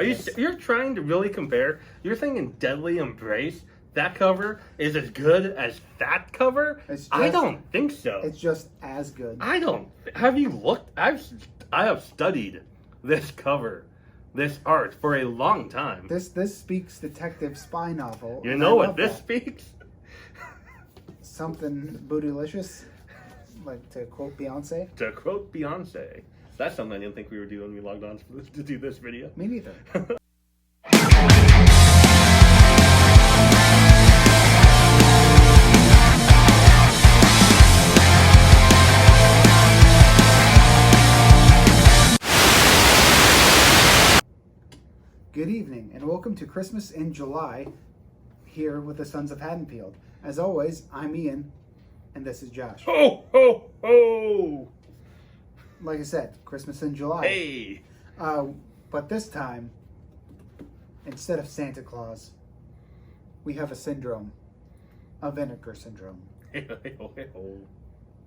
You're trying to really compare? You're thinking Deadly Embrace? That cover is as good as that cover? I don't think so. It's just as good. I don't. Have you looked? I have studied this cover, this art for a long time. This speaks detective spy novel. You know what this speaks? Something bootylicious, like to quote Beyonce. To quote Beyonce. That's something I didn't think we were doing when we logged on to do this video. Me neither. Good evening, and welcome to Christmas in July, here with the Sons of Haddonfield. As always, I'm Ian, and this is Josh. Ho, ho, ho! Like I said, Christmas in July. Hey! But this time, instead of Santa Claus, we have a syndrome. A Vinegar Syndrome. Hey, hey, ho, hey, ho.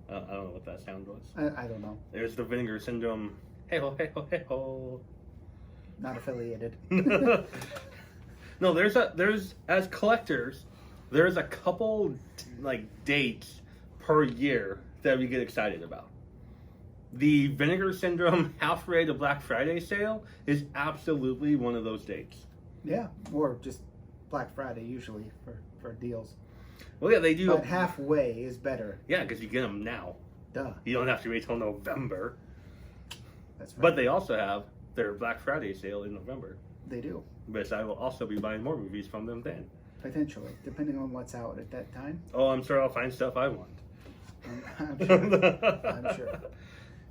I don't know what that sound was. I don't know. There's the Vinegar Syndrome. Hey, ho, hey, ho, hey, ho. Not affiliated. No, there's as collectors, there's a couple dates per year that we get excited about. The Vinegar Syndrome halfway to Black Friday sale is absolutely one of those dates. Yeah, or just Black Friday usually for deals. Well, yeah, they do. But halfway is better. Yeah, because you get them now. Duh. You don't have to wait till November. That's right. But they also have their Black Friday sale in November. They do. Which I will also be buying more movies from them then. Potentially, depending on what's out at that time. Oh, I'm sure I'll find stuff I want. I'm sure. I'm sure.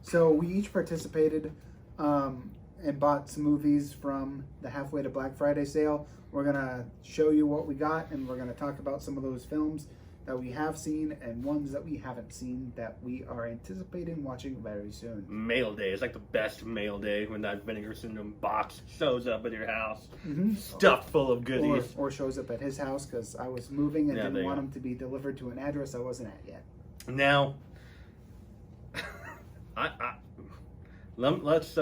So we each participated and bought some movies from the halfway to Black Friday sale. We're going to show you what we got, and we're going to talk about some of those films that we have seen and ones that we haven't seen that we are anticipating watching very soon. Mail day is like the best mail day when that Vinegar Syndrome box shows up at your house, stuffed full of goodies. Or shows up at his house because I was moving and didn't want him to be delivered to an address I wasn't at yet. Now, let's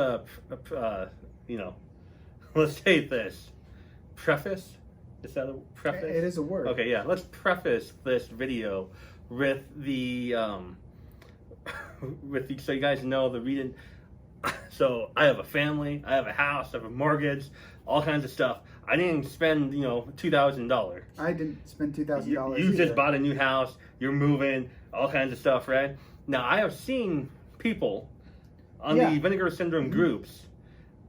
let's say this. Preface? Is that a preface? It is a word. Okay, yeah. Let's preface this video with the so you guys know the reading. So I have a family, I have a house, I have a mortgage, all kinds of stuff. I didn't spend $2,000. I didn't spend $2,000. You just bought a new house. You're moving, all kinds of stuff, right? Now I have seen people on the Vinegar Syndrome groups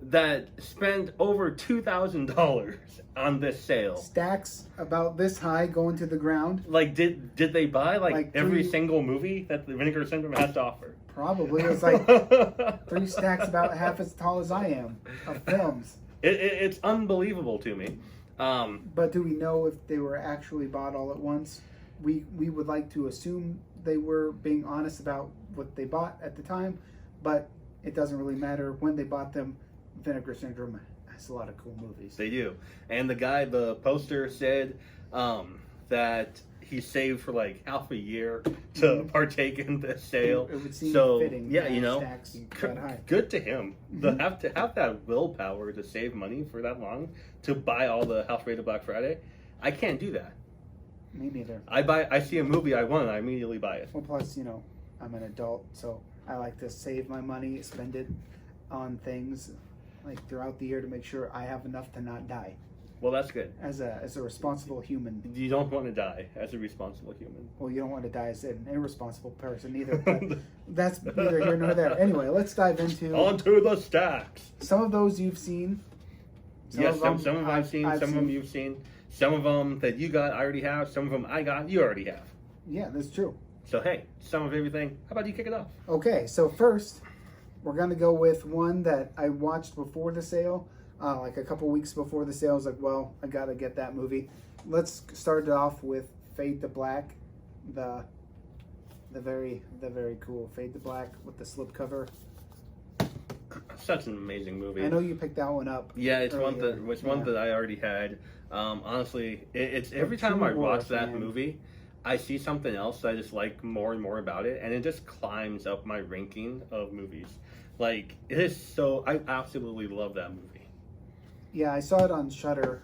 that spend over $2,000 on this sale. Stacks about this high going to the ground. Like, did they buy every single movie that the Vinegar Syndrome has to offer? Probably. It's like 3 stacks about half as tall as I am of films. It's unbelievable to me. But do we know if they were actually bought all at once? We would like to assume they were being honest about what they bought at the time, but it doesn't really matter when they bought them. Vinegar Syndrome has a lot of cool movies. They do. And the poster said that he saved for like half a year to partake in this sale. It would seem so fitting. Yeah, stacks that high. Good to him. To have that willpower to save money for that long to buy all the halfway to Black Friday. I can't do that. Me neither. I see a movie I want and I immediately buy it. Well, plus I'm an adult, so I like to save my money, spend it on things like throughout the year to make sure I have enough to not die. Well, that's good. As a responsible human. You don't want to die as a responsible human. Well, you don't want to die as an irresponsible person either. But that's neither here nor there. Anyway, let's dive onto the stacks. Some of those you've seen. Some of them I've seen. Some of them you've seen. Some of them that you got, I already have. Some of them I got, you already have. Yeah, that's true. So hey, some of everything. How about you kick it off? Okay, so first, we're going to go with one that I watched before the sale, like a couple weeks before the sale. I was like, well, I got to get that movie. Let's start it off with Fade to Black, the very cool Fade to Black with the slipcover. Such an amazing movie. I know you picked that one up. Yeah, it's one that I already had. Honestly, it's every time I watch that movie, I see something else that I just like more and more about it, and it just climbs up my ranking of movies. Like, it is so... I absolutely love that movie. Yeah, I saw it on Shudder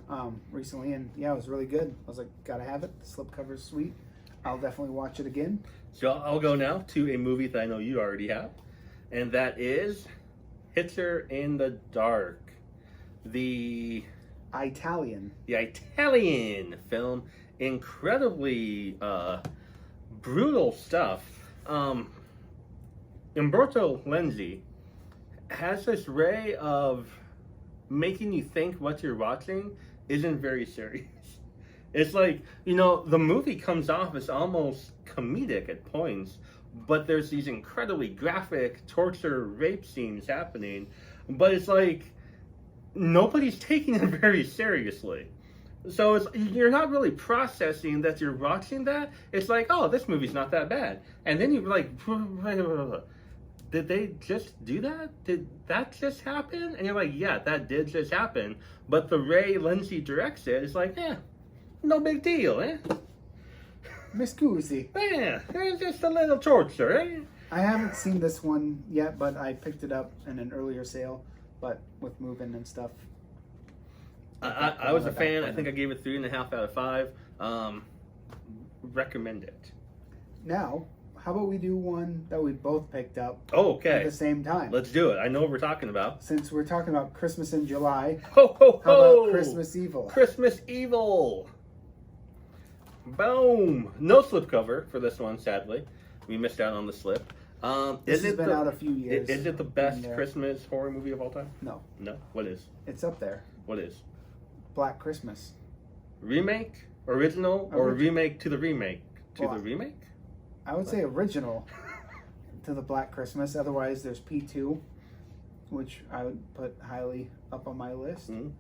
recently, and yeah, it was really good. I was like, gotta have it. The slipcover's sweet. I'll definitely watch it again. So I'll go now to a movie that I know you already have, and that is Hitcher in the Dark. The Italian. Italian film, incredibly brutal stuff. Umberto Lenzi has this way of making you think what you're watching isn't very serious. It's like, the movie comes off as almost comedic at points, but there's these incredibly graphic torture rape scenes happening, but it's like nobody's taking it very seriously. So you're not really processing that you're watching that. It's like, oh, this movie's not that bad. And then you're like, did they just do that? Did that just happen? And you're like, yeah, that did just happen. But the Ray Lindsay directs it. It's like, no big deal, eh? Miss Goosey. Yeah, it's just a little torture, eh? I haven't seen this one yet, but I picked it up in an earlier sale, but with moving and stuff. I was a fan. I think I gave it 3.5 out of 5. Recommend it. Now, how about we do one that we both picked up Okay. at the same time? Let's do it. I know what we're talking about. Since we're talking about Christmas in July, Ho, ho, ho! how about Christmas Evil? Christmas Evil! Boom! No slipcover for this one, sadly. We missed out on the slip. This has been out a few years. Is it the best Christmas horror movie of all time? No. No? What is? It's up there. What is? Black Christmas. Remake? Original? Or remake to the remake? To the remake? I would say original to the Black Christmas. Otherwise, there's P2, which I would put highly up on my list. Mm-hmm.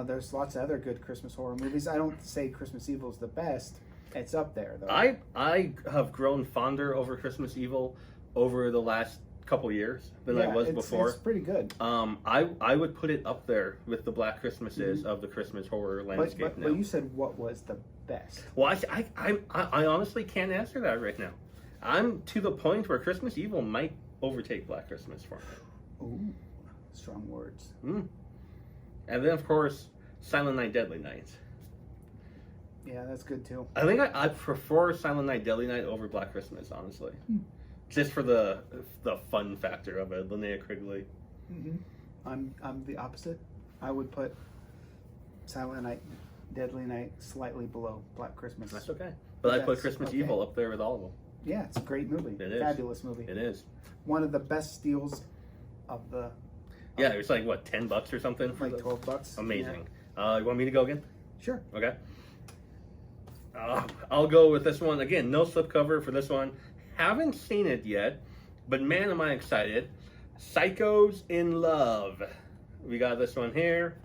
There's lots of other good Christmas horror movies. I don't say Christmas Evil is the best. It's up there, though. I have grown fonder over Christmas Evil over the last couple years than I was before. It's pretty good. I would put it up there with the Black Christmases of the Christmas horror landscape but you said what was the best? Well, I honestly can't answer that right now. I'm to the point where Christmas Evil might overtake Black Christmas for me. Ooh, strong words. And then, of course, Silent Night, Deadly Night. Yeah, that's good too. I think I prefer Silent Night, Deadly Night over Black Christmas, honestly. Just for the fun factor of it, Linnea Quigley. I'm the opposite. I would put Silent Night, Deadly Night slightly below Black Christmas. That's okay. But I put Christmas Evil up there with all of them. Yeah, it's a great movie. It is. Fabulous movie. It is. One of the best steals of the... Yeah, it was like, what, $10 or something? For like $12. Amazing. You want me to go again? Sure. Okay. I'll go with this one. Again, no slipcover for this one. Haven't seen it yet, but man, am I excited. Psychos in Love. We got this one here.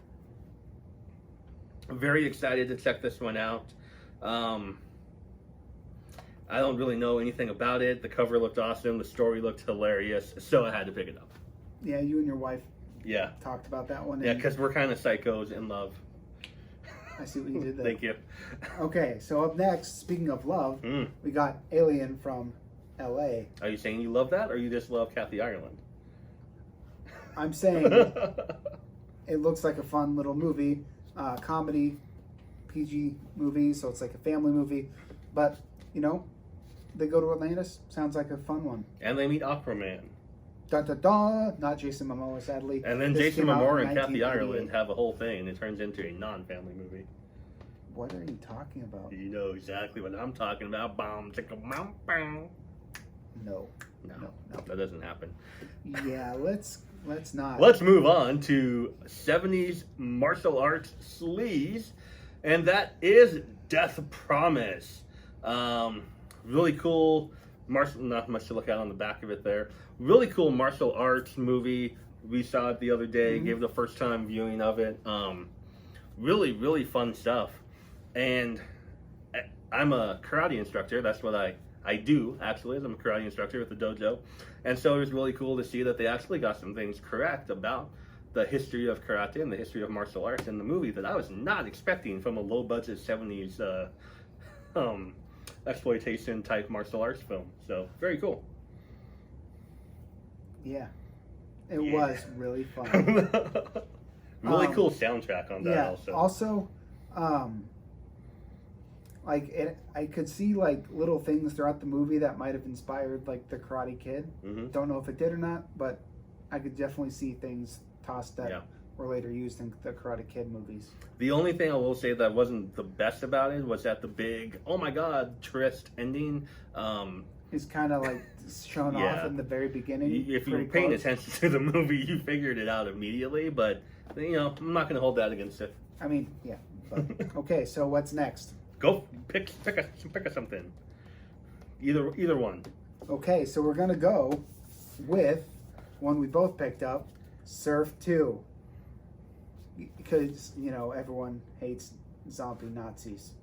I'm very excited to check this one out. I don't really know anything about it. The cover looked awesome. The story looked hilarious. So I had to pick it up. Yeah, you and your wife Yeah. talked about that one. Yeah, because we're kind of psychos in love. I see what you did there. Thank you. Okay, so up next, speaking of love, we got Alien from L.A. Are you saying you love that, or you just love Kathy Ireland? I'm saying it looks like a fun little movie, comedy, PG movie, so it's like a family movie. But, they go to Atlantis. Sounds like a fun one. And they meet Aquaman. Dun, dun, dun. Not Jason Momoa, sadly. And then This Jason came out Momoa in and Kathy 1988. Ireland have a whole thing, and it turns into a non-family movie. What are you talking about? You know exactly what I'm talking about. Bomb, chicka, bow, bow. No. That doesn't happen. Yeah, let's not. Let's move on to 70s martial arts sleaze, and that is Death Promise. Really cool not much to look at on the back of it there. Really cool martial arts movie. We saw it the other day, gave the first time viewing of it. Really, really fun stuff. And I'm a karate instructor. That's what I do, actually. I'm a karate instructor at the dojo. And so it was really cool to see that they actually got some things correct about the history of karate and the history of martial arts in the movie that I was not expecting from a low-budget 70s exploitation type martial arts film. So very cool. Yeah, it was really fun. Really cool soundtrack on that Yeah. also. Also, I could see like little things throughout the movie that might have inspired like the Karate Kid. Mm-hmm. Don't know if it did or not, but I could definitely see things tossed that were later used in the Karate Kid movies. The only thing I will say that wasn't the best about it was that the big, oh my god, twist ending. It's kind of like shown off in the very beginning. If you were paying attention to the movie, you figured it out immediately. But I'm not going to hold that against it. I mean, yeah. But, okay, so what's next? Go pick a something. Either one. Okay, so we're gonna go with one we both picked up, Surf 2. Because, everyone hates zombie Nazis.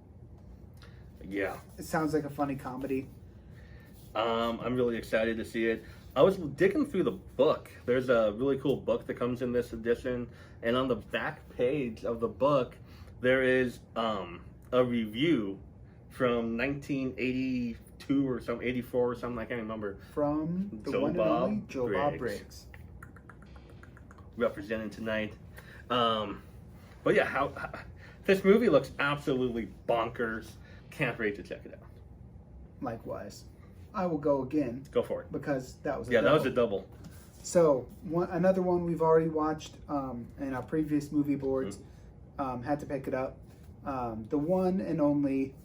Yeah. It sounds like a funny comedy. I'm really excited to see it. I was digging through the book. There's a really cool book that comes in this edition, and on the back page of the book, there is a review from 1982 or some 84 or something. I can't remember. From the Joe one and Bob only Joe Bob Briggs. Representing tonight. But yeah, how this movie looks absolutely bonkers. Can't wait to check it out. Likewise. I will go again. Go for it. Because that was that was a double. So, another one we've already watched in our previous movie boards. Had to pick it up. The one and only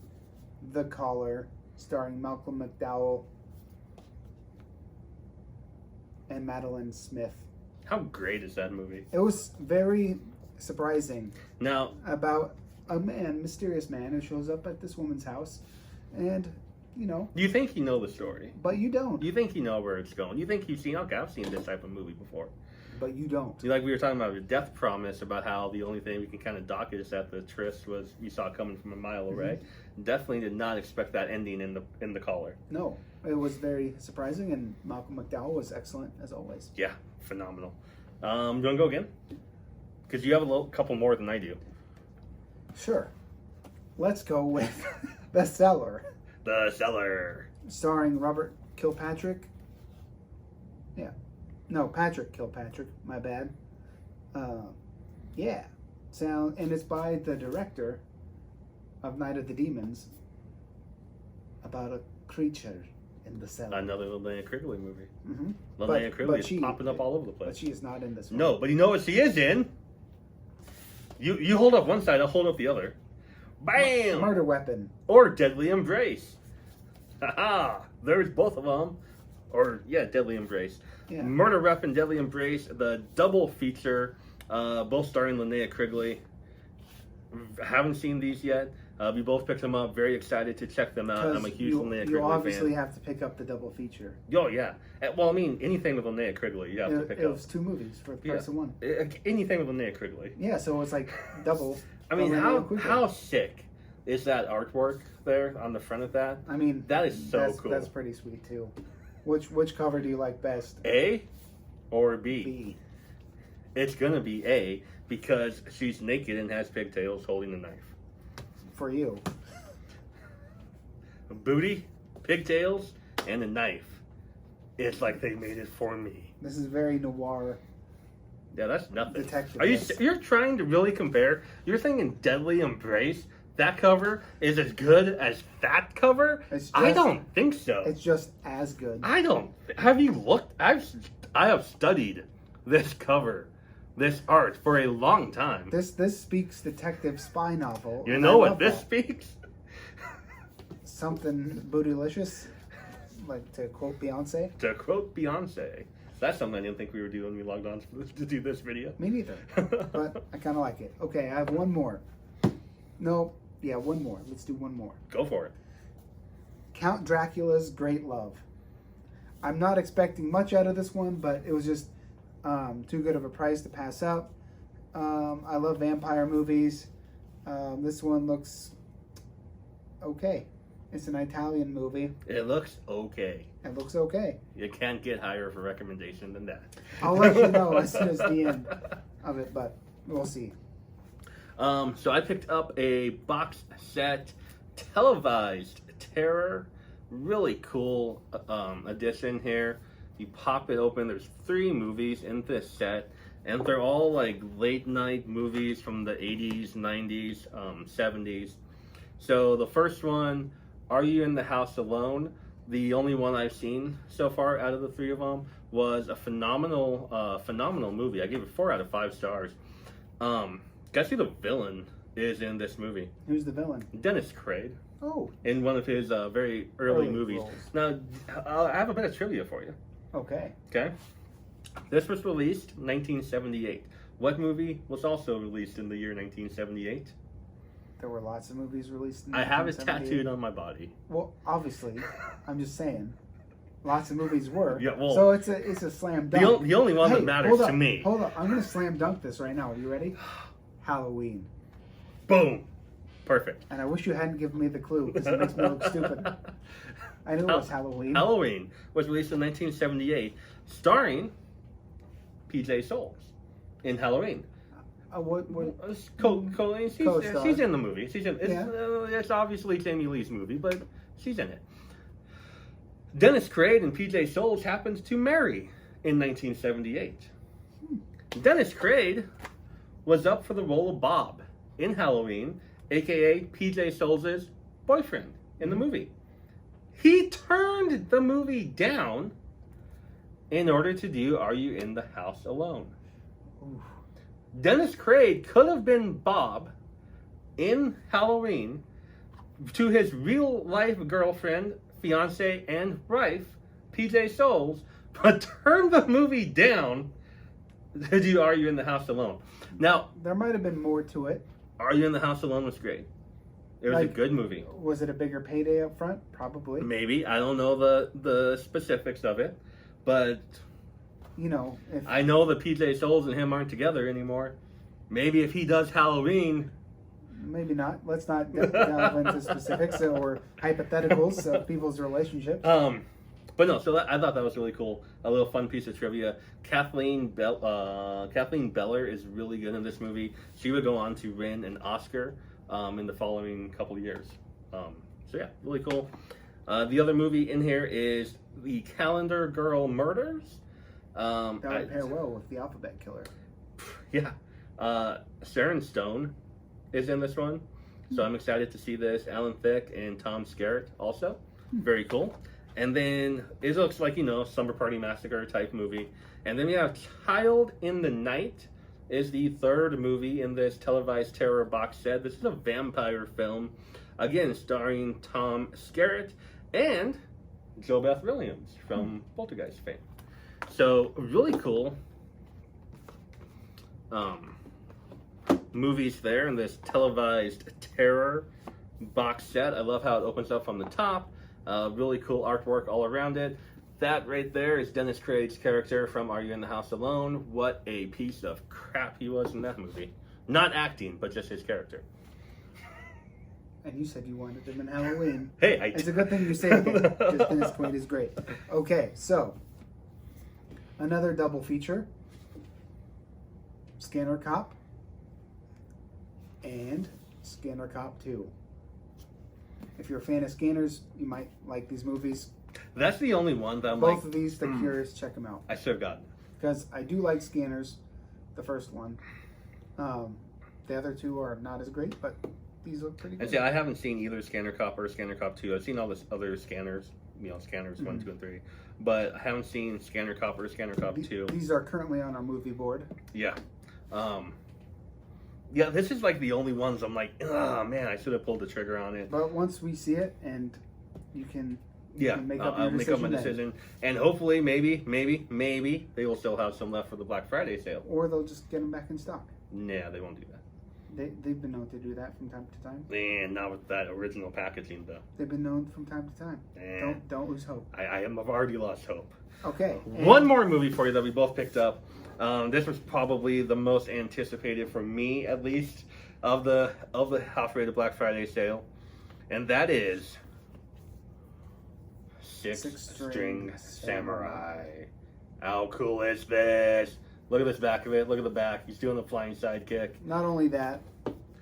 The Caller, starring Malcolm McDowell and Madeline Smith. How great is that movie? It was very surprising. Now, About a mysterious man who shows up at this woman's house, and you think you know the story, but you don't. you think you know where it's going. You think you've seen. Okay, I've seen this type of movie before. But you don't. Like we were talking about the Death Promise, about how the only thing we can kind of dock is that the tryst was you saw coming from a mile away. Definitely did not expect that ending in the Caller. No, it was very surprising, and Malcolm McDowell was excellent as always. Yeah, phenomenal. You want to go again? Because you have a couple more than I do. Sure. Let's go with The Cellar. The Cellar. Starring Robert Kilpatrick. Yeah. No, Patrick Kilpatrick. My bad. Yeah. And it's by the director of Night of the Demons. About a creature in the cellar. Another Linnea Quigley movie. Mm-hmm. Linnea Quigley is popping up all over the place. But she is not in this one. No, but you know what she is in? You hold up one side, I'll hold up the other. Bam! Murder Weapon. Or Deadly Embrace. Haha! There's both of them. Or, Deadly Embrace. Yeah. Murder Weapon, Deadly Embrace, the double feature, both starring Linnea Quigley. Haven't seen these yet. We both picked them up. Very excited to check them out. I'm a huge Linnea Quigley fan. You obviously have to pick up the double feature. Oh, yeah. Well, I mean, anything with Linnea Quigley, you have to pick up. It was 2 movies for the price of 1. Anything with Linnea Quigley. Yeah, so it's like double. I mean, how sick is that artwork there on the front of that? I mean, that is so cool. That's pretty sweet too. Which cover do you like best? A or B? B. It's gonna be A because she's naked and has pigtails holding a knife. For you. A booty, pigtails, and a knife. It's like they made it for me. This is very noir. Yeah, that's nothing. Detective. You're trying to really compare? You're thinking Deadly Embrace? That cover is as good as that cover? I don't think so. It's just as good. I don't. Have you looked? I have studied this cover, this art for a long time. This speaks detective spy novel. You know what this speaks? Something bootylicious, like to quote Beyonce. To quote Beyonce. That's something I didn't think we were doing when we logged on to do this video. Me neither. But I kind of like it. Okay, I have one more. No, yeah, one more. Let's do one more. Go for it. Count Dracula's Great Love. I'm not expecting much out of this one, but it was just too good of a price to pass up. I love vampire movies. This one looks okay. It's an Italian movie. It looks okay. It looks okay. You can't get higher of a recommendation than that. I'll let you know as soon as the end of it, but we'll see. So I picked up a box set televised terror. Really cool edition here. You pop it open. There's 3 movies in this set. and they're all like late night movies from the 80s, 90s, 70s. So the first one, Are You in the House Alone? The only one I've seen so far out of the three of them was a phenomenal movie. I gave it 4 out of 5 stars. Guess who the villain is in this movie? Who's the villain? Dennis Quaid. Oh. In one of his very early movies. roles. Now, I have a bit of trivia for you. Okay. Okay? This was released 1978. What movie was also released in the year 1978? There were lots of movies released in I have it 1978. tattooed on my body. Well, obviously, I'm just saying. Lots of movies were. Yeah, well, so it's a slam dunk. The only one Hey, that matters hold to up, me. Hold up. I'm going to slam dunk this right now. Are you ready? Halloween. Boom. Perfect. And I wish you hadn't given me the clue because it makes me look stupid. I knew it was Halloween. Halloween was released in 1978, starring P.J. Souls in Halloween. What? She's in the movie. Yeah. It's obviously Jamie Lee's movie, but she's in it. Dennis Quaid and P.J. Souls happened to marry in 1978. Dennis Quaid was up for the role of Bob in Halloween, aka P.J. Souls' boyfriend in the movie. He turned the movie down in order to do Are You in the House Alone? Ooh. Dennis Quaid could have been Bob in Halloween to his real life girlfriend, fiance, and wife, PJ Souls, but turned the movie down to do Are You in the House Alone? Now, There might have been more to it. Are You in the House Alone was great. It was a good movie. Was it a bigger payday up front? Probably. Maybe. I don't know the specifics of it, but You know, if I know that PJ Souls and him aren't together anymore. Maybe if he does Halloween. maybe not. Let's not delve into specifics or hypotheticals of people's relationships. But no, so I thought that was really cool. A little fun piece of trivia. Kathleen Beller is really good in this movie. She would go on to win an Oscar in the following couple years. So yeah, really cool. The other movie in here is The Calendar Girl Murders. That would pair well with The Alphabet Killer. Yeah. Sharon Stone is in this one. So I'm excited to see this. Alan Thicke and Tom Skerritt also. Very cool. And then it looks like, Slumber Party Massacre type movie. And then we have Child in the Night is the third movie in this televised terror box set. This is a vampire film. Again, starring Tom Skerritt and JoBeth Williams from Poltergeist fame. So, really cool movies there in this televised terror box set. I love how it opens up from the top. Really cool artwork all around it. That right there is Dennis Quaid's character from Are You in the House Alone? What a piece of crap he was in that movie. Not acting, but just his character. And you said you wanted him in Halloween. Hey, It's a good thing you say it again, because Dennis Quaid is great. Okay, so another double feature. Scanner Cop and Scanner Cop 2. If you're a fan of scanners, you might like these movies. That's the only one that I'm Both like, of these, The Curious, check them out. I should have gotten. Because I do like Scanners, the first one. The other two are not as great, but these look pretty good. And see, I haven't seen either Scanner Cop or Scanner Cop 2. I've seen all this other scanners, scanners 1, 2, and 3. But I haven't seen Scanner Cop or Scanner Cop 2. These are currently on our movie board. Yeah. Yeah, this is like the only ones I'm like, oh man, I should have pulled the trigger on it. But once we see it, and you can Yeah, make I'll make up my decision. And hopefully, maybe, they will still have some left for the Black Friday sale. Or they'll just get them back in stock. Nah, they won't do that. They've been known to do that from time to time. And not with that original packaging, though. They've been known from time to time. Don't lose hope. I've already lost hope. Okay. One more movie for you that we both picked up. This was probably the most anticipated for me, at least, of the house-rated Black Friday sale, and that is Six String Samurai. How cool is this? Look at this back of it. Look at the back. He's doing the flying sidekick. Not only that,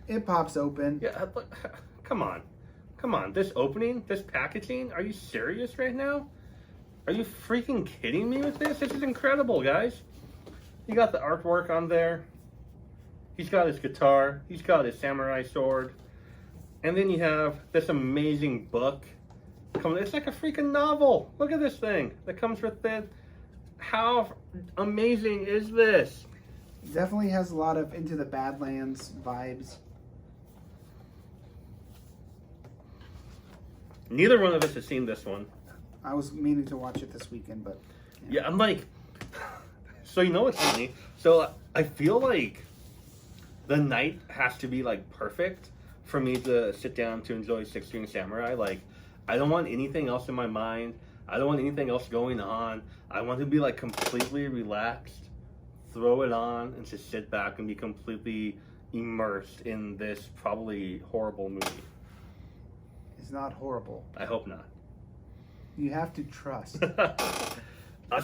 it pops open. Yeah, come on. This opening, this packaging. Are you serious right now? Are you freaking kidding me with this? This is incredible, guys. You got the artwork on there. He's got his guitar. He's got his samurai sword. And then you have this amazing book. It's like a freaking novel. Look at this thing that comes with it. How amazing is this? Definitely has a lot of Into the Badlands vibes. Neither one of us has seen this one. I was meaning to watch it this weekend, but Yeah, I'm like, so you know what's funny? So I feel like the night has to be like perfect for me to sit down to enjoy Six String Samurai. Like, I don't want anything else in my mind. I don't want anything else going on. I want to be like completely relaxed, throw it on, and just sit back and be completely immersed in this probably horrible movie. it's not horrible. I hope not. You have to trust.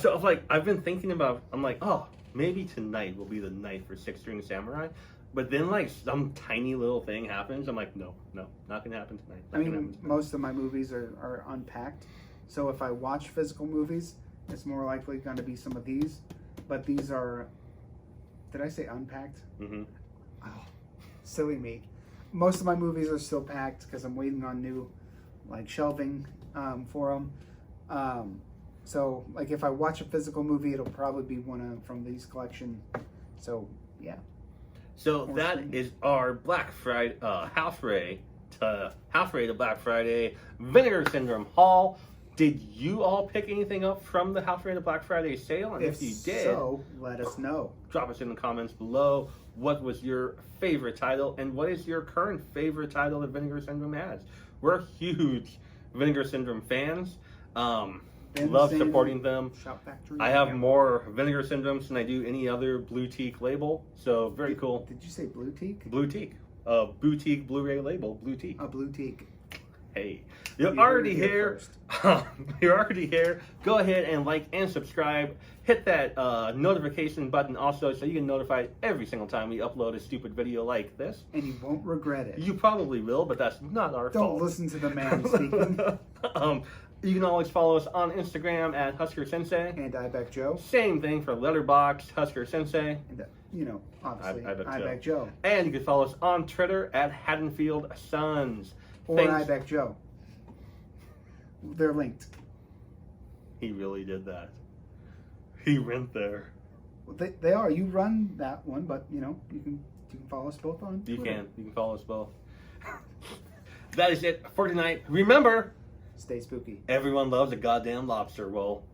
So like I've been thinking about, I'm like, oh, maybe tonight will be the night for Six String Samurai. But then like some tiny little thing happens. I'm like, no, not gonna happen tonight. I mean, most of my movies are unpacked. So if I watch physical movies, it's more likely going to be some of these. But these are, did I say unpacked? Mm-hmm. Oh, silly me. Most of my movies are still packed because I'm waiting on new, like, shelving for them. So, like, if I watch a physical movie, it'll probably be one from these collection. So, yeah. So that is our Black Friday, halfway to Black Friday Vinegar Syndrome haul. Did you all pick anything up from the halfway to Black Friday sale? And if you did, so let us know. Drop us in the comments below. What was your favorite title, and what is your current favorite title that Vinegar Syndrome has? We're huge Vinegar Syndrome fans. Love supporting them. Shop Factory. I have more Vinegar Syndromes than I do any other Blue Teak label, so very cool. Did you say Blue Teak? Blue Teak, boutique Blu-ray label, Blue Teak. A Blue Teak. Hey, you're already here. You're already here. Go ahead and like and subscribe. Hit that notification button also so you get notified every single time we upload a stupid video like this. And you won't regret it. You probably will, but that's not our fault. Don't listen to the man speaking. You can always follow us on Instagram at Husker Sensei. And Ibeck Joe. Same thing for Letterboxd, Husker Sensei. And, obviously, Ibeck Joe. And you can follow us on Twitter at Haddonfield Sons. Or Ibeck Joe. They're linked. He really did that. He went there. Well, they are. You run that one, but you can follow us both on Twitter. You can follow us both. That is it for tonight. Remember, stay spooky. Everyone loves a goddamn lobster roll.